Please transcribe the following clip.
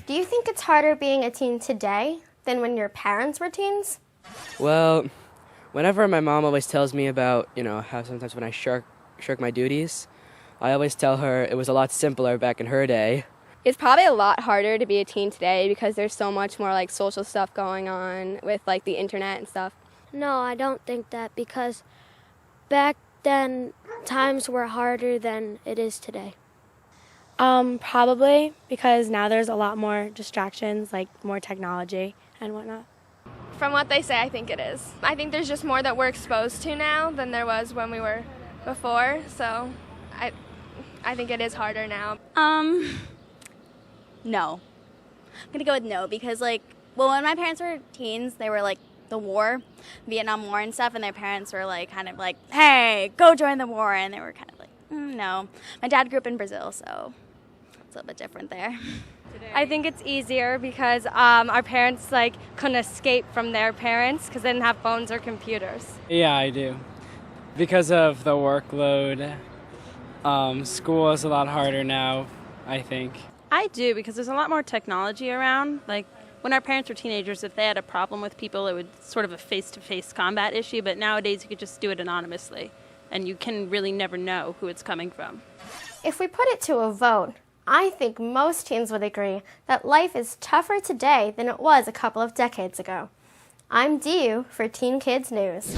Do you think it's harder being a teen today than when your parents were teens? Well, whenever my mom always tells me about, how sometimes when I shirk my duties, I always tell her it was a lot simpler back in her day. It's probably a lot harder to be a teen today because there's so much more like social stuff going on with like the internet and stuff. No, I don't think that, because back then times were harder than it is today. Probably because now there's a lot more distractions, like more technology and whatnot. From what they say, I think it is. I think there's just more that we're exposed to now than there was when we were before, so I think it is harder now. No. I'm gonna go with no because, when my parents were teens, they were the war, Vietnam War and stuff, and their parents were kind of like, hey, go join the war, and they were kind of like, no. My dad grew up in Brazil, so it's a little bit different there. I think it's easier because our parents couldn't escape from their parents because they didn't have phones or computers. Yeah, I do. Because of the workload, school is a lot harder now, I think. I do, because there's a lot more technology around. When our parents were teenagers, if they had a problem with people, it would sort of a face-to-face combat issue, but nowadays you could just do it anonymously, and you can really never know who it's coming from. If we put it to a vote, I think most teens would agree that life is tougher today than it was a couple of decades ago. I'm Diu for Teen Kids News.